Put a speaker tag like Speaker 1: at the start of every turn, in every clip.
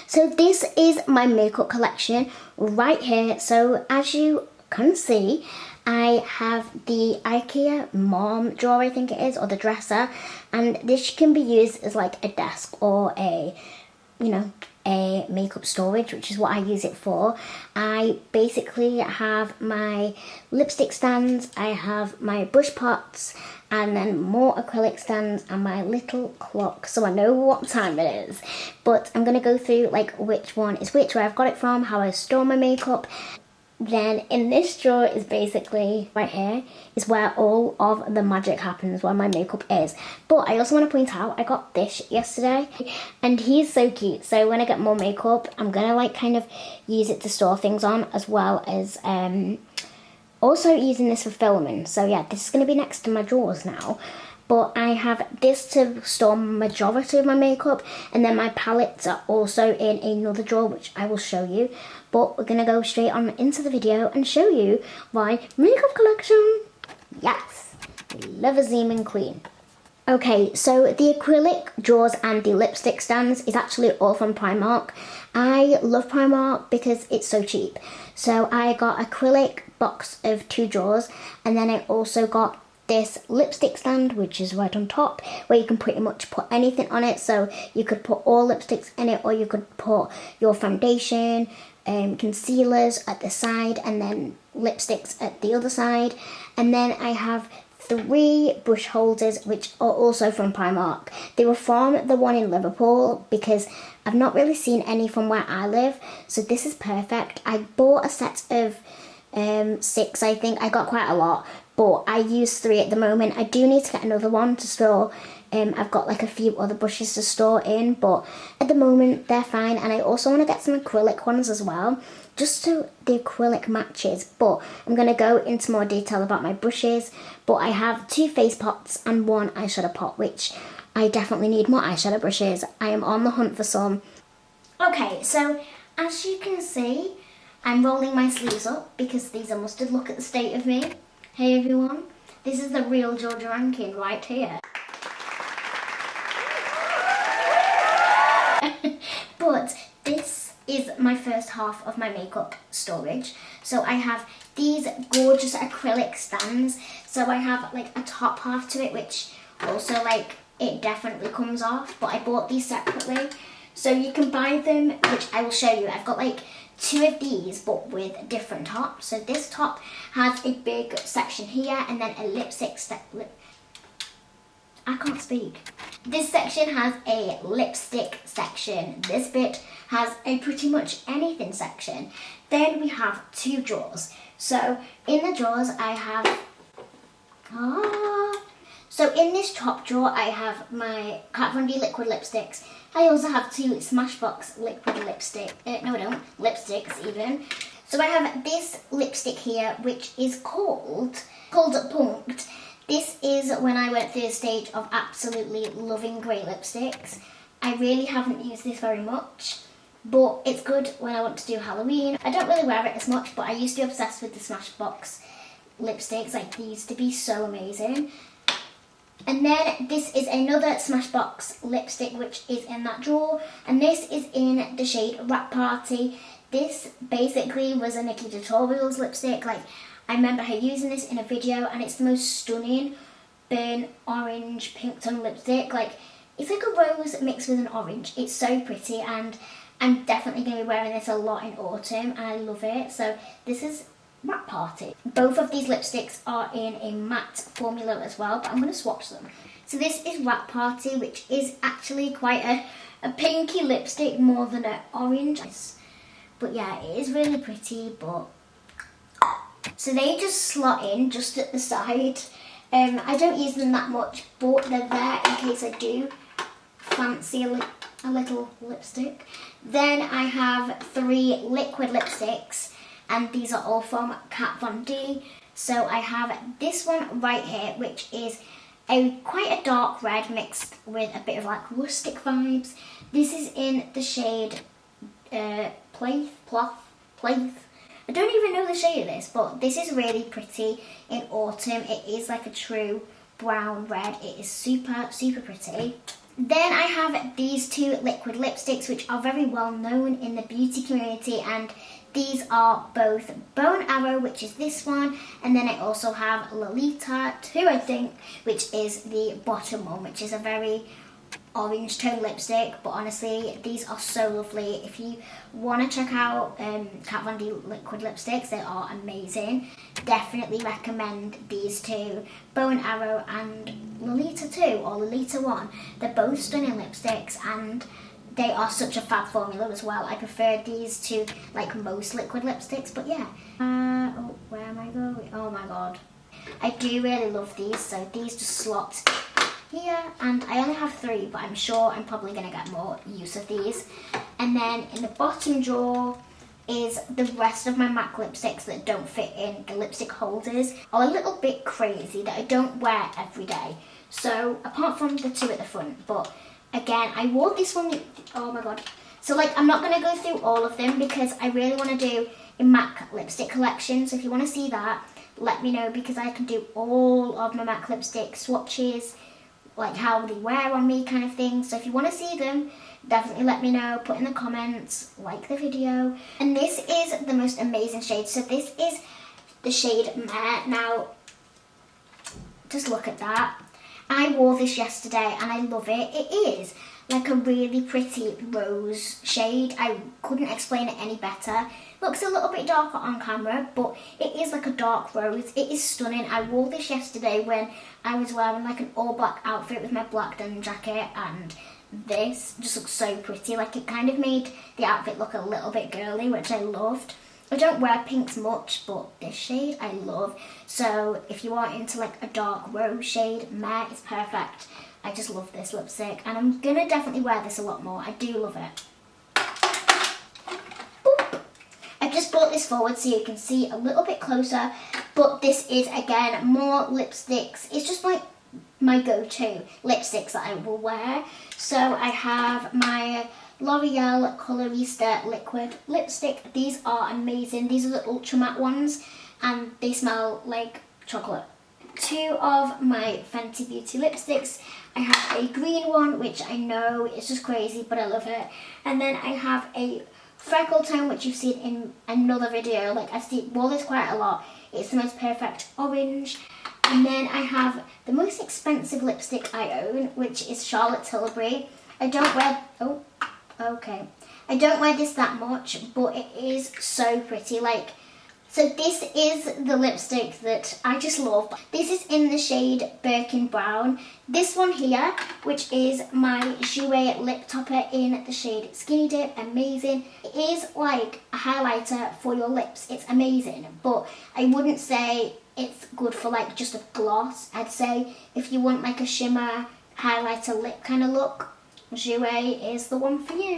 Speaker 1: So this is my makeup collection right here. So as you can see, I have the IKEA mom drawer, I think it is, or the dresser, and this can be used as like a desk or a, you know, a makeup storage, which is what I use it for. I basically have my lipstick stands, I have my brush pots, and then more acrylic stands and my little clock, so I know what time it is. But I'm gonna go through like which one is which, where I've got it from, how I store my makeup. Then in this drawer is basically, right here, is where all of the magic happens, where my makeup is. But I also want to point out, I got this yesterday, and he's so cute. So when I get more makeup, I'm going to like kind of use it to store things on, as well as also using this for filming. So yeah, this is going to be next to my drawers now. But I have this to store majority of my makeup, and then my palettes are also in another drawer, which I will show you. But we're gonna go straight on into the video and show you my makeup collection. Yes, love a zooming queen. Okay, so the acrylic drawers and the lipstick stands is actually all from Primark. I love Primark because it's so cheap. So I got acrylic box of 2 drawers, and then I also got this lipstick stand, which is right on top, where you can pretty much put anything on it. So you could put all lipsticks in it, or you could put your foundation, concealers at the side, and then lipsticks at the other side. And then I have 3 brush holders, which are also from Primark. They were from the one in Liverpool, because I've not really seen any from where I live, so this is perfect. I bought a set of 6, I think. I got quite a lot, but I use 3 at the moment. I do need to get another one to store. I've got like a few other brushes to store in, but at the moment they're fine. And I also want to get some acrylic ones as well, just so the acrylic matches. But I'm going to go into more detail about my brushes. But I have 2 face pots and 1 eyeshadow pot, which I definitely need more eyeshadow brushes. I am on the hunt for some. Okay, so as you can see, I'm rolling my sleeves up because these are mustard. Look at the state of me. Hey everyone, this is the real Georgia Rankin right here. But this is my first half of my makeup storage. So I have these gorgeous acrylic stands. So I have like a top half to it, which also like it definitely comes off, but I bought these separately. So you can buy them, which I will show you. I've got like 2 of these, but with different tops. So this top has a big section here, and then a lipstick I can't speak. This section has a lipstick section. This bit has a pretty much anything section. Then we have 2 drawers. So in the drawers I have, so in this top drawer I have my Kat Von D liquid lipsticks. I also have 2 Smashbox liquid lipstick, no I don't, lipsticks even. So I have this lipstick here, which is called Punked. This is when I went through the stage of absolutely loving grey lipsticks. I really haven't used this very much, but it's good when I want to do Halloween. I don't really wear it as much, but I used to be obsessed with the Smashbox lipsticks. Like, they used to be so amazing. And then this is another Smashbox lipstick, which is in that drawer, and this is in the shade Rap Party. This basically was a Nikki Tutorials lipstick. Like, I remember her using this in a video, and it's the most stunning burnt orange pink tongue lipstick. Like, it's like a rose mixed with an orange. It's so pretty, and I'm definitely going to be wearing this a lot in autumn, and I love it. So this is Rap Party. Both of these lipsticks are in a matte formula as well, but I'm going to swatch them. So this is Rap Party, which is actually quite a pinky lipstick more than an orange. But yeah, it is really pretty, but so they just slot in just at the side. I don't use them that much, but they're there in case I do fancy a little lipstick. Then I have 3 liquid lipsticks, and these are all from Kat Von D. So I have this one right here, which is quite a dark red mixed with a bit of like rustic vibes. This is in the shade Plaith. I don't even know the shade of this, but this is really pretty in autumn. It is like a true brown red. It is super, super pretty. Then I have these two liquid lipsticks, which are very well known in the beauty community, and these are both Bow and Arrow, which is this one, and then I also have Lolita 2, I think, which is the bottom one, which is a very orange tone lipstick, but honestly these are so lovely. If you want to check out Kat Von D liquid lipsticks, they are amazing. Definitely recommend these two, Bow and Arrow and Lolita 2 or Lolita 1. They're both stunning lipsticks and they are such a fab formula as well. I prefer these to like most liquid lipsticks, but yeah. Oh, where am I going? Oh my god. I do really love these, so these just slot here, and I only have 3, but I'm sure I'm probably going to get more use of these. And then in the bottom drawer is the rest of my MAC lipsticks that don't fit in the lipstick holders, are a little bit crazy that I don't wear every day. So apart from the 2 at the front, but again, I wore this one, oh my god. So like, I'm not going to go through all of them because I really want to do a MAC lipstick collection. So if you want to see that, let me know, because I can do all of my MAC lipstick swatches, like how they wear on me kind of thing. So if you want to see them, definitely let me know, put in the comments, like the video. And this is the most amazing shade. So this is the shade Mare. Now, just look at that. I wore this yesterday and I love it. It is like a really pretty rose shade. I couldn't explain it any better. Looks a little bit darker on camera, but it is like a dark rose. It is stunning. I wore this yesterday when I was wearing like an all black outfit with my black denim jacket, and this just looks so pretty. Like, it kind of made the outfit look a little bit girly, which I loved. I don't wear pinks much, but this shade I love. So if you are into like a dark rose shade, Mare is perfect. I just love this lipstick, and I'm gonna definitely wear this a lot more. I do love it. Boop. I've just brought this forward so you can see a little bit closer, but this is again more lipsticks. It's just like my go-to lipsticks that I will wear. So I have my L'Oreal Colorista liquid lipstick. These are amazing. These are the ultra matte ones and they smell like chocolate. 2 of my Fenty Beauty lipsticks. I have a green one, which I know is just crazy, but I love it. And then I have a freckle tone, which you've seen in another video. Like, wore this quite a lot. It's the most perfect orange. And then I have the most expensive lipstick I own, which is Charlotte Tilbury. I don't wear, oh, okay. I don't wear this that much, but it is so pretty. Like, so this is the lipstick that I just love. This is in the shade Birkin Brown. This one here, which is my Jouer lip topper in the shade Skinny Dip, amazing. It is like a highlighter for your lips. It's amazing, but I wouldn't say it's good for like just a gloss. I'd say if you want like a shimmer highlighter lip kind of look, Jouer is the one for you.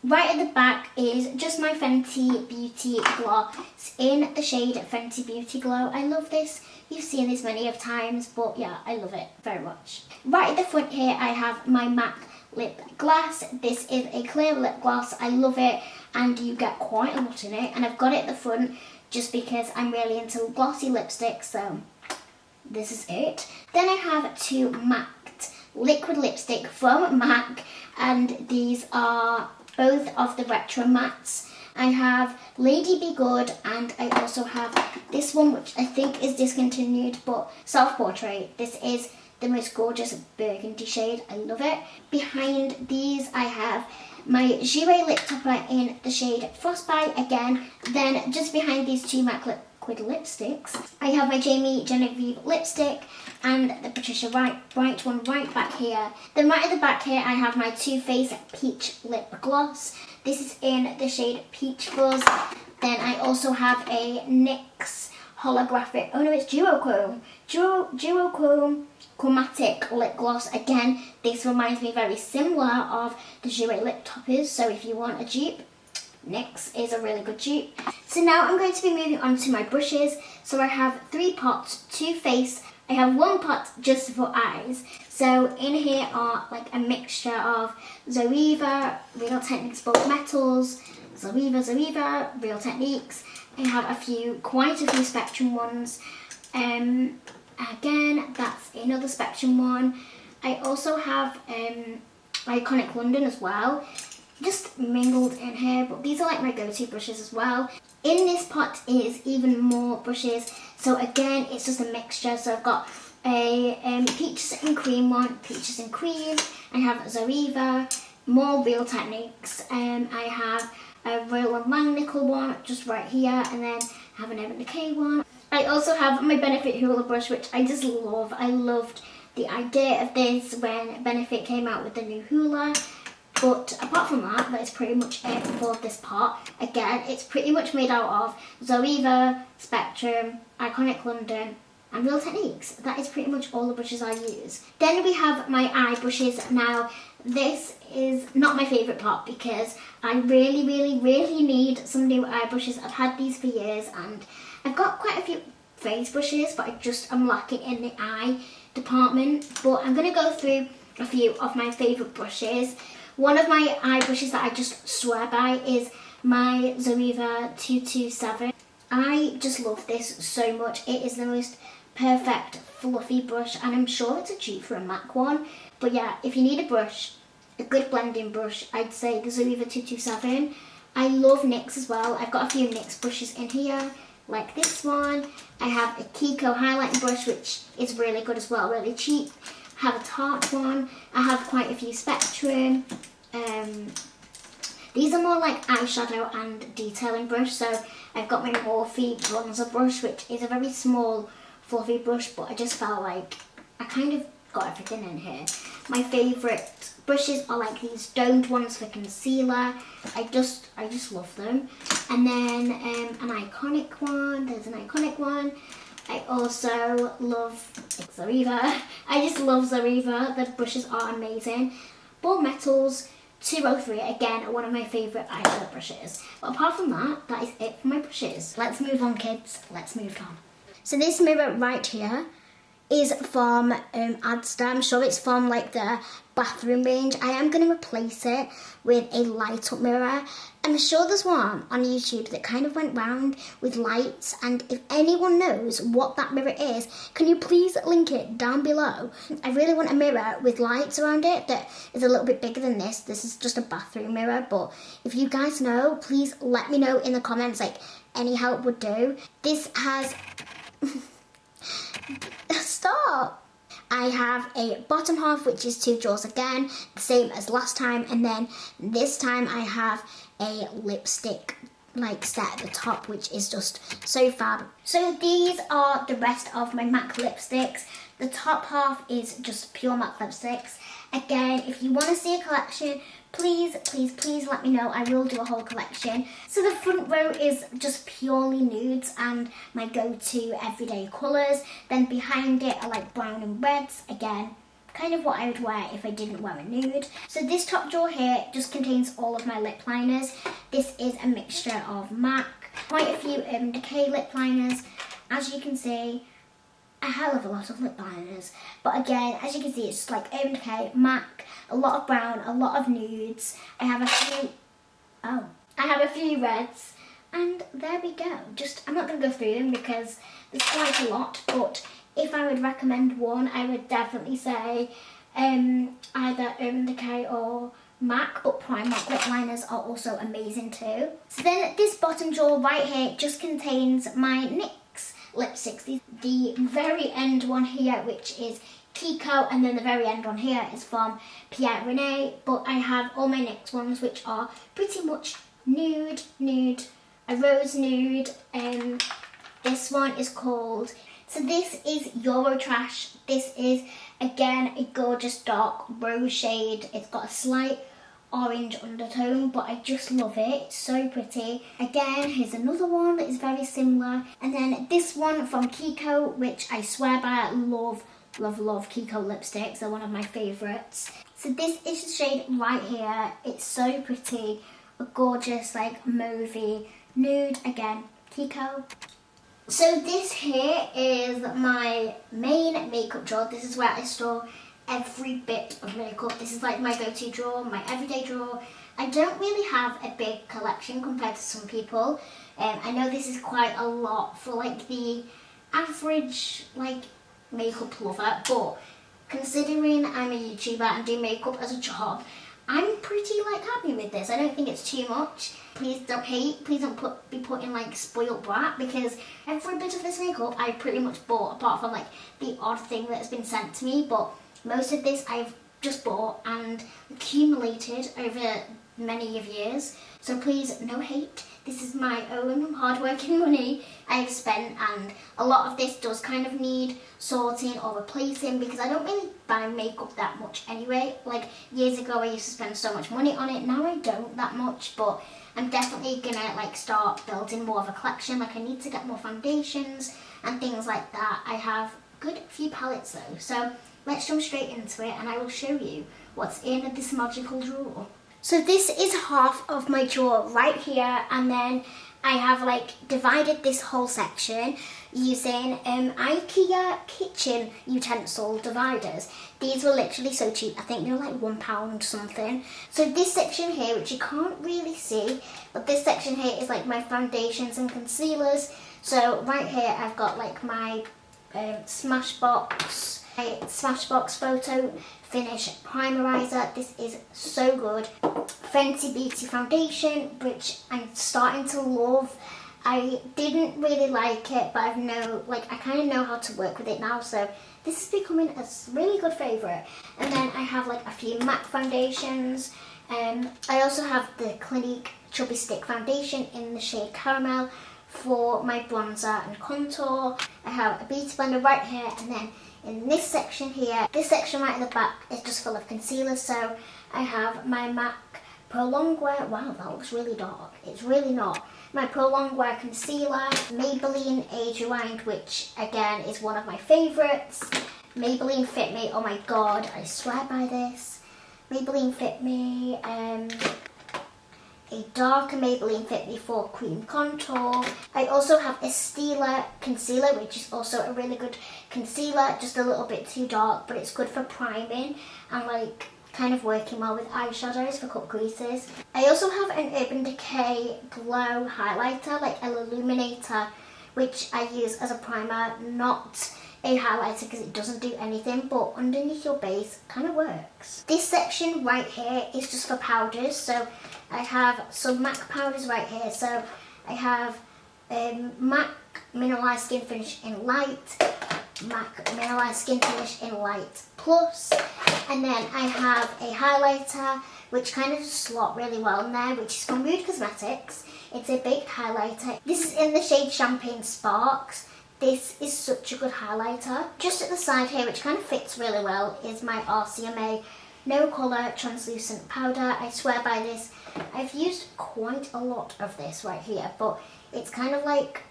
Speaker 1: Right at the back is just my Fenty Beauty gloss in the shade Fenty Beauty Glow. I love this. You've seen this many of times, but yeah, I love it very much. Right at the front here, I have my MAC lip gloss. This is a clear lip gloss. I love it, and you get quite a lot in it. And I've got it at the front just because I'm really into glossy lipsticks, so this is it. Then I have 2 matte liquid lipstick from MAC, and these are both of the retro mattes. I have Lady Be Good, and I also have this one, which I think is discontinued, but Self Portrait. This is the most gorgeous burgundy shade. I love it. Behind these I have my Jouer lip topper in the shade Frostbite again. Then just behind these 2 MAC liquid lipsticks, I have my Jamie Genevieve lipstick and the Patricia Bright one right back here. Then right at the back here I have my Too Faced Peach Lip Gloss. This is in the shade Peach Fuzz. Then I also have a NYX holographic, oh no, it's Duochrome chromatic lip gloss. Again, this reminds me very similar of the Jouer lip toppers, so if you want a dupe, NYX is a really good dupe. So now I'm going to be moving on to my brushes. So I have 3 pots, 2 face. I have 1 pot just for eyes. So in here are like a mixture of Zoeva, Real Techniques Bulk Metals, Zoeva, Real Techniques. I have quite a few Spectrum ones. Again, that's another Spectrum one. I also have Iconic London as well, just mingled in here, but these are like my go-to brushes as well. In this pot is even more brushes, so again it's just a mixture. So I've got a peaches and cream one, peaches and cream. I have Zoeva, more Real Techniques, I have a Royal and Langnickel one just right here, and then I have an Urban Decay one. I also have my Benefit Hoola brush, which I just love. I loved the idea of this when Benefit came out with the new Hoola. But apart from that, that is pretty much it for this pot. Again, it's pretty much made out of Zoeva, Spectrum, Iconic London, and Real Techniques. That is pretty much all the brushes I use. Then we have my eye brushes. Now, this is not my favourite pot because I really need some new eye brushes. I've had these for years and I've got quite a few face brushes, but I'm lacking in the eye department. But I'm going to go through a few of my favourite brushes. One of my eye brushes that I just swear by is my Zoeva 227. I just love this so much. It is the most perfect fluffy brush, and I'm sure it's a cheap for a MAC one. But yeah, if you need a brush, a good blending brush, I'd say the Zoeva 227. I love NYX as well. I've got a few NYX brushes in here, like this one. I have a Kiko highlighting brush, which is really good as well, really cheap. I have a Tarte one. I have quite a few Spectrum. These are more like eyeshadow and detailing brush. So I've got my Morphe bronzer brush, which is a very small fluffy brush, but I just felt like I kind of got everything in here. My favourite brushes are like these domed ones for concealer. I just love them. And then an iconic one. There's an iconic one. I also love Zoeva. I just love Zoeva. The brushes are amazing. Ball Metals 203, again, one of my favourite eyeshadow brushes. But apart from that, that is it for my brushes. Let's move on, kids. Let's move on. So this mirror right here is from Asda. I'm sure it's from like the bathroom range. I am going to replace it with a light up mirror. I'm sure there's one on YouTube that kind of went round with lights, and if anyone knows what that mirror is, can you please link it down below? I really want a mirror with lights around it that is a little bit bigger than this. This is just a bathroom mirror, but if you guys know, please let me know in the comments, like any help would do. This has stop! I have a bottom half which is 2 drawers again, the same as last time, and then this time I have a lipstick like set at the top, which is just so fab. So these are the rest of my MAC lipsticks. The top half is just pure MAC lipsticks. Again, if you want to see a collection, please let me know. I will do a whole collection. So the front row is just purely nudes and my go-to everyday colours. Then behind it are like brown and reds. Again, kind of what I would wear if I didn't wear a nude. So this top drawer here just contains all of my lip liners. This is a mixture of MAC, quite a few Decay lip liners. As you can see, a hell of a lot of lip liners. But again, as you can see, it's just like Urban Decay, MAC, a lot of brown, a lot of nudes. I have a few reds, and there we go. I'm not going to go through them because there's quite a lot, but if I would recommend one, I would definitely say either Urban Decay or MAC, but Primark lip liners are also amazing too. So then this bottom drawer right here just contains my NYX lipsticks. The very end one here, which is Kiko, and then the very end one here is from Pierre Rene, but I have all my NYX ones which are pretty much nude, a rose nude, this one is called, so this is Eurotrash. This is again a gorgeous dark rose shade. It's got a slight orange undertone, but I just love it. It's so pretty. Again, here's another one that is very similar, and then this one from Kiko, which I swear by, love Kiko lipsticks. They're one of my favourites. So this is the shade right here. It's so pretty, a gorgeous like mauvey nude. Again, Kiko. So this here is my main makeup drawer. This is where I store every bit of makeup. This is like my go-to drawer, my everyday drawer. I don't really have a big collection compared to some people. I know this is quite a lot for like the average like makeup lover, but considering I'm a YouTuber and do makeup as a job, I'm pretty like happy with this. I don't think it's too much. Please don't hate. Please don't be putting like spoiled brat, because every bit of this makeup I pretty much bought, apart from like the odd thing that has been sent to me. But most of this I've just bought and accumulated over many of years. So please, no hate. This is my own hard-working money I have spent, and a lot of this does kind of need sorting or replacing, because I don't really buy makeup that much anyway. Like years ago I used to spend so much money on it, now I don't that much, but I'm definitely gonna like start building more of a collection. Like I need to get more foundations and things like that. I have a good few palettes though, so let's jump straight into it and I will show you what's in this magical drawer. So this is half of my drawer right here, and then I have like divided this whole section using IKEA kitchen utensil dividers. These were literally so cheap. I think they were like £1 something. So this section here, which you can't really see, but this section here is like my foundations and concealers. So right here I've got like my Smashbox Photo Finish Primerizer. This is so good. Fenty Beauty foundation, which I'm starting to love. I didn't really like it, but I kind of know how to work with it now, so this is becoming a really good favourite. And then I have like a few MAC foundations. I also have the Clinique Chubby Stick foundation in the shade Caramel for my bronzer and contour. I have a beauty blender right here, and then in this section here, this section right in the back is just full of concealer. So I have my MAC Pro Longwear. Wow, that looks really dark. It's really not. My Pro Longwear concealer, Maybelline Age Rewind, which again is one of my favourites. Maybelline Fit Me. Oh my god, I swear by this. Maybelline Fit Me. A darker Maybelline Fit Me for cream contour. I also have a Stila concealer, which is also a really good concealer, just a little bit too dark, but it's good for priming and like kind of working well with eyeshadows for cut creases. I also have an Urban Decay Glow Highlighter, like an illuminator, which I use as a primer, not a highlighter because it doesn't do anything, but underneath your base kind of works. This section right here is just for powders, so I have some MAC powders right here. So I have MAC Mineralized Skin Finish in Light, MAC Mineralized Skin Finish in Light Plus, and then I have a highlighter which kind of just slot really well in there, which is from Rude Cosmetics. It's a baked highlighter. This is in the shade Champagne Sparks. This is such a good highlighter. Just at the side here, which kind of fits really well, is my RCMA No Colour Translucent Powder. I swear by this. I've used quite a lot of this right here, but it's kind of like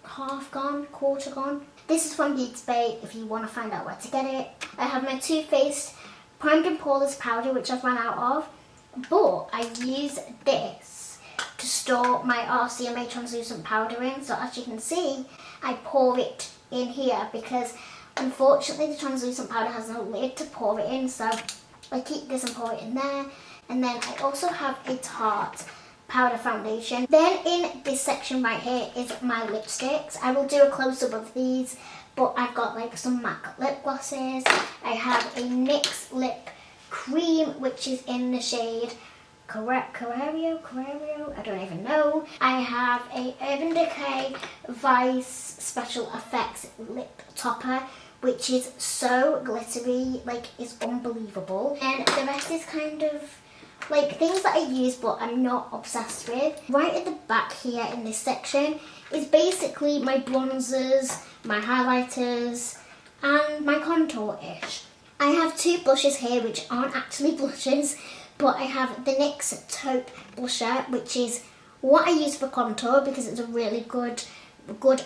Speaker 1: half gone, quarter gone. This is from Beauty Bay if you want to find out where to get it. I have my Too Faced Primed and Poreless powder, which I've run out of, but I use this to store my RCMA translucent powder in. So as you can see, I pour it in here because unfortunately the translucent powder has no lid to pour it in, so I keep this and pour it in there. And then I also have a Tarte powder foundation. Then in this section right here is my lipsticks. I will do a close-up of these, but I've got like some MAC lip glosses. I have a NYX Lip Cream, which is in the shade Carrario, I don't even know. I have a Urban Decay Vice Special Effects Lip Topper, which is so glittery, like it's unbelievable. And the rest is kind of like things that I use but I'm not obsessed with. Right at the back here in this section is basically my bronzers, my highlighters, and my contour-ish. I have two blushes here which aren't actually blushes, but I have the NYX Taupe blusher, which is what I use for contour because it's a really good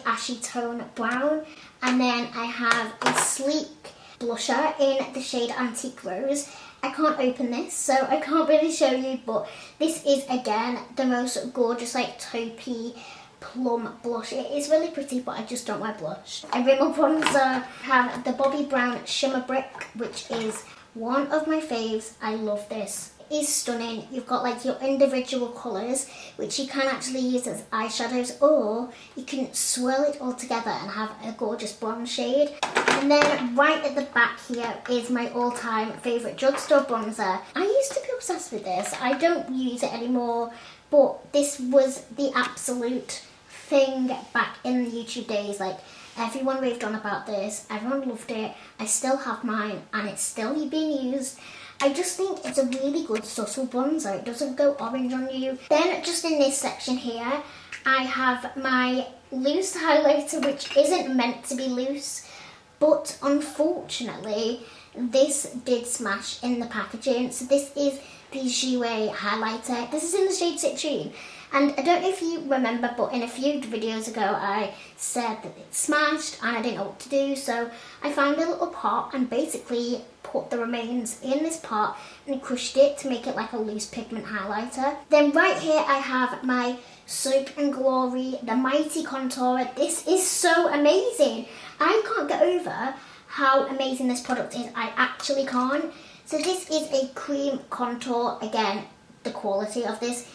Speaker 1: ashy tone brown. And then I have a sleek blusher in the shade Antique Rose. I can't open this, so I can't really show you, but this is again the most gorgeous like taupey plum blush. It is really pretty, but I just don't wear blush. A Rimmel bronzer. I have the Bobbi Brown Shimmer Brick, which is one of my faves. I love this. is stunning. You've got like your individual colours, which you can actually use as eyeshadows, or you can swirl it all together and have a gorgeous bronze shade. And then right at the back here is my all-time favourite drugstore bronzer. I used to be obsessed with this. I don't use it anymore, but this was the absolute thing back in the YouTube days. Like, everyone raved on about this, everyone loved it. I still have mine and it's still being used. I just think it's a really good subtle bronzer. It doesn't go orange on you. Then just in this section here, I have my loose highlighter, which isn't meant to be loose, but unfortunately this did smash in the packaging. So this is the Jouer highlighter. This is in the shade Citrine. And I don't know if you remember, but in a few videos ago I said that it smashed and I didn't know what to do. So I found a little pot and basically put the remains in this pot and crushed it to make it like a loose pigment highlighter. Then right here I have my Soap and Glory, the Mighty Contourer. This is so amazing. I can't get over how amazing this product is. I actually can't. So this is a cream contour. Again, the quality of this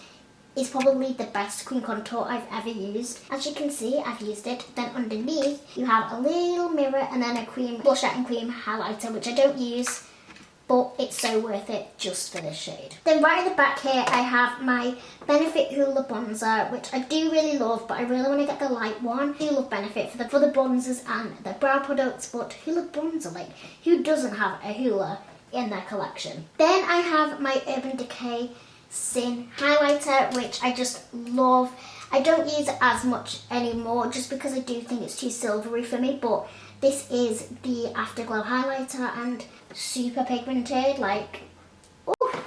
Speaker 1: is probably the best cream contour I've ever used. As you can see, I've used it. Then underneath, you have a little mirror and then a cream blusher and cream highlighter, which I don't use, but it's so worth it just for this shade. Then right at the back here, I have my Benefit Hoola Bronzer, which I do really love, but I really want to get the light one. I do love Benefit for the bronzers and the brow products, but Hoola Bronzer, like, who doesn't have a Hoola in their collection? Then I have my Urban Decay Sin highlighter, which I just love. I don't use it as much anymore just because I do think it's too silvery for me, but this is the Afterglow highlighter and super pigmented. Like, oh,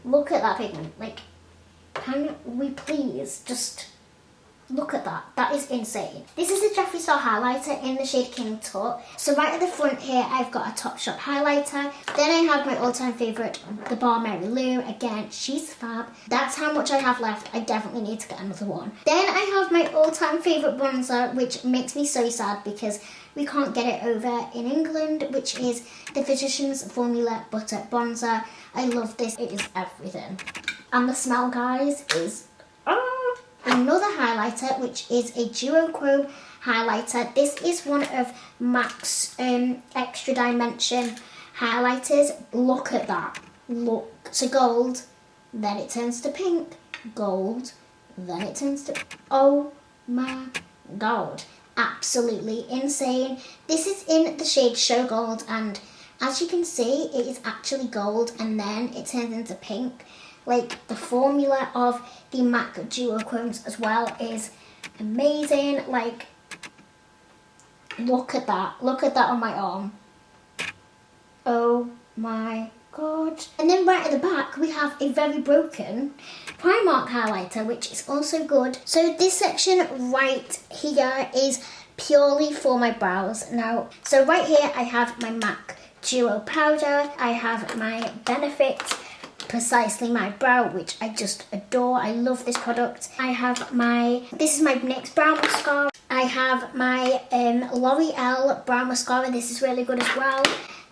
Speaker 1: look at that pigment. Like, can we please just look at that? That is insane. This is the Jeffree Star highlighter in the shade King Tut. So right at the front here, I've got a Topshop highlighter. Then I have my all-time favourite, the Bar Mary Lou. Again, she's fab. That's how much I have left. I definitely need to get another one. Then I have my all-time favourite bronzer, which makes me so sad because we can't get it over in England, which is the Physicians Formula Butter Bronzer. I love this. It is everything. And the smell, guys, is another highlighter, which is a duochrome highlighter. This is one of MAC's extra dimension highlighters. Look at that. Look. So gold, then it turns to pink, gold, then it turns to... oh my god. Absolutely insane. This is in the shade Show Gold, and as you can see, it is actually gold and then it turns into pink. Like, the formula of the MAC duochromes as well is amazing. Like, look at that. Look at that on my arm. Oh my god. And then right at the back, we have a very broken Primark highlighter, which is also good. So this section right here is purely for my brows. Now, so right here, I have my MAC Duo Powder. I have my Benefit Precisely My Brow, which I just adore. I love this product. I have my, this is my NYX Brow Mascara. I have my L'Oreal Brow Mascara. This is really good as well.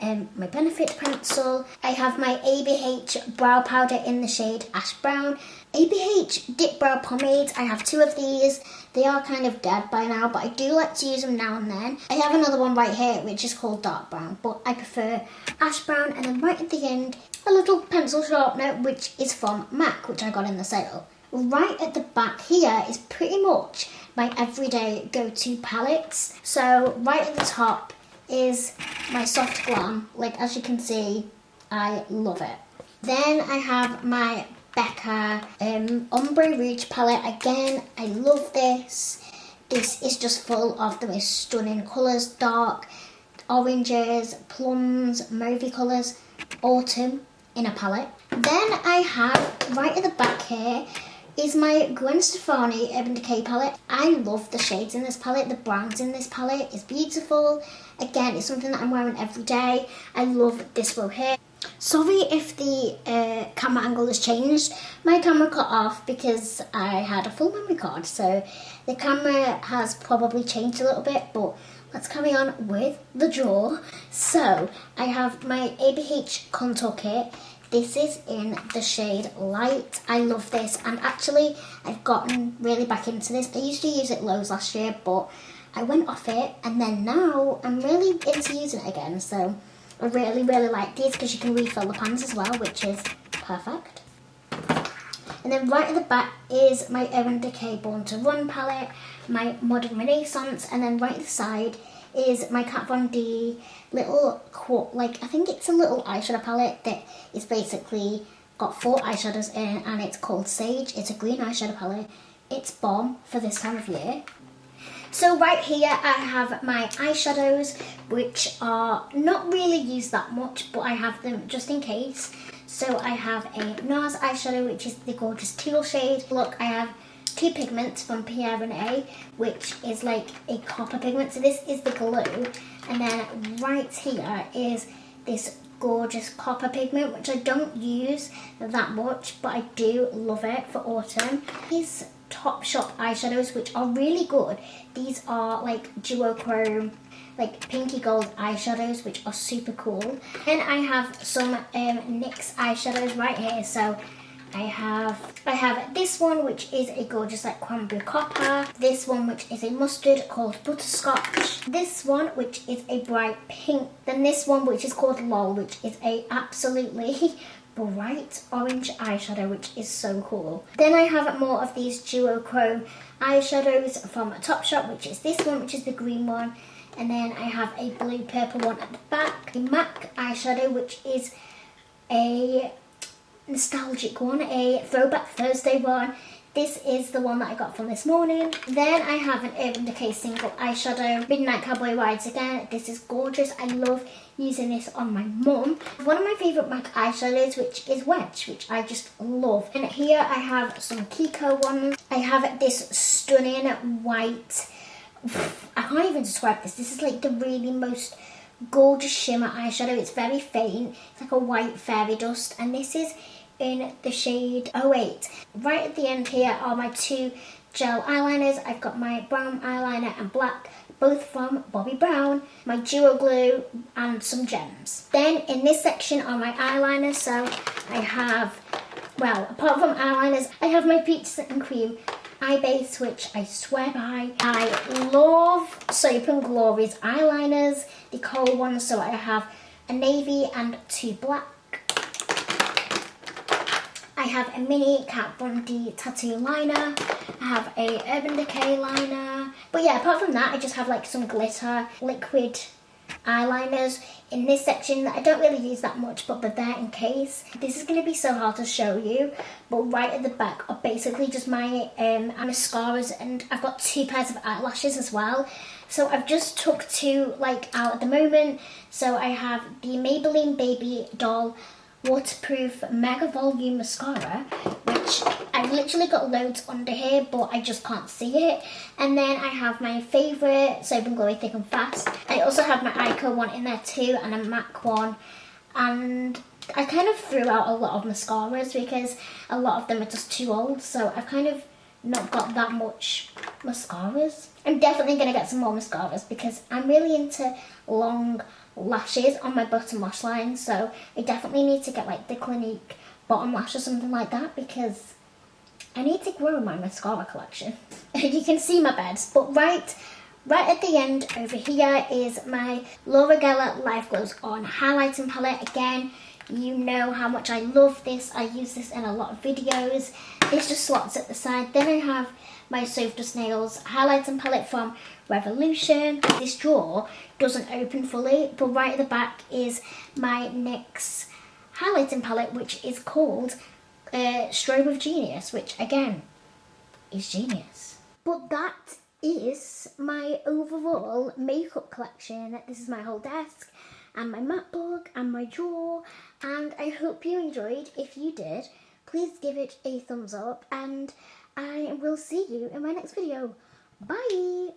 Speaker 1: My Benefit Pencil. I have my ABH Brow Powder in the shade Ash Brown. ABH Dip Brow Pomades. I have two of these. They are kind of dead by now, but I do like to use them now and then. I have another one right here, which is called Dark Brown, but I prefer Ash Brown. And then right at the end, a little pencil sharpener, which is from MAC, which I got in the sale. Right at the back here is pretty much my everyday go-to palettes. So right at the top is my Soft Glam. Like, as you can see, I love it. Then I have my Becca Ombre Rouge palette. Again, I love this. This is just full of the most stunning colours. Dark oranges, plums, mauvey colours, autumn in a palette. Then I have, right at the back here, is my Gwen Stefani Urban Decay palette. I love the shades in this palette. The browns in this palette is beautiful. Again, it's something that I'm wearing every day. I love this row here. Sorry if the camera angle has changed. My camera cut off because I had a full memory card, so the camera has probably changed a little bit, but let's carry on with the drawer. So I have my ABH contour kit. This is in the shade Light. I love this, and actually I've gotten really back into this. I used to use it loads last year, but I went off it, and then now I'm really into using it again. So I really like these because you can refill the pans as well, which is perfect. And then right at the back is my Own Decay Born to Run palette, my Modern Renaissance, and then right at the side is my Kat Von D little, I think it's a little eyeshadow palette that is basically got 4 eyeshadows in it, and it's called Sage. It's a green eyeshadow palette. It's bomb for this time of year. So right here I have my eyeshadows, which are not really used that much, but I have them just in case. So I have a NARS eyeshadow, which is the gorgeous teal shade. Look, I have 2 pigments from Pierre and A, which is like a copper pigment. So this is the glue. And then right here is this gorgeous copper pigment, which I don't use that much, but I do love it for autumn. These Topshop eyeshadows, which are really good. These are like duochrome, like pinky gold eyeshadows, which are super cool. Then I have some NYX eyeshadows right here. So I have this one, which is a gorgeous like cranberry copper. This one, which is a mustard called butterscotch. This one, which is a bright pink. Then this one, which is called Lol, which is a absolutely bright orange eyeshadow, which is so cool. Then I have more of these duochrome eyeshadows from Topshop, which is this one, which is the green one. And then I have a blue purple one at the back. A MAC eyeshadow, which is a nostalgic one, a Throwback Thursday one. This is the one that I got from this morning. Then I have an Urban Decay single eyeshadow, Midnight Cowboy Rides again. This is gorgeous. I love using this on my mum. One of my favourite MAC eyeshadows, which is Wedge, which I just love. And here I have some Kiko ones. I have this stunning white, I can't even describe this. This is like the really most gorgeous shimmer eyeshadow. It's very faint. It's like a white fairy dust. And this is in the shade 08. Right at the end here are my 2 gel eyeliners. I've got my brown eyeliner and black, both from Bobbi Brown, my duo glue, and some gems. Then in this section are my eyeliners. So I have, well, apart from eyeliners, I have my Peaches and Cream eye base, which I swear by. I love Soap and Glory's eyeliners, the coral ones. So I have a navy and 2 black. I have a mini Kat Von D tattoo liner. I have a Urban Decay liner. But yeah, apart from that, I just have like some glitter liquid eyeliners in this section that I don't really use that much, but they're there in case. This is going to be so hard to show you, but right at the back are basically just my mascaras, and I've got 2 pairs of eyelashes as well. So I've just took 2 like out at the moment. So I have the Maybelline Baby Doll Waterproof Mega Volume Mascara, which I've literally got loads under here, but I just can't see it. And then I have my favourite Soap and Glory Thick and Fast. I also have my Ico one in there too, and a MAC one. And I kind of threw out a lot of mascaras because a lot of them are just too old, so I've kind of not got that much mascaras. I'm definitely going to get some more mascaras because I'm really into long lashes on my bottom lash line, so I definitely need to get like the Clinique bottom lash or something like that because I need to grow my mascara collection. You can see my beds, but right at the end over here is my Laura Geller Life Glows On highlighting palette. Again, you know how much I love this. I use this in a lot of videos. This just slots at the side. Then I have my Soft Dust Nails highlighting palette from Revolution. This drawer doesn't open fully, but right at the back is my NYX highlighting palette, which is called Strobe of Genius, which again is genius. But that is my overall makeup collection. This is my whole desk and my MacBook and my drawer, and I hope you enjoyed. If you did, please give it a thumbs up, and I will see you in my next video. Bye!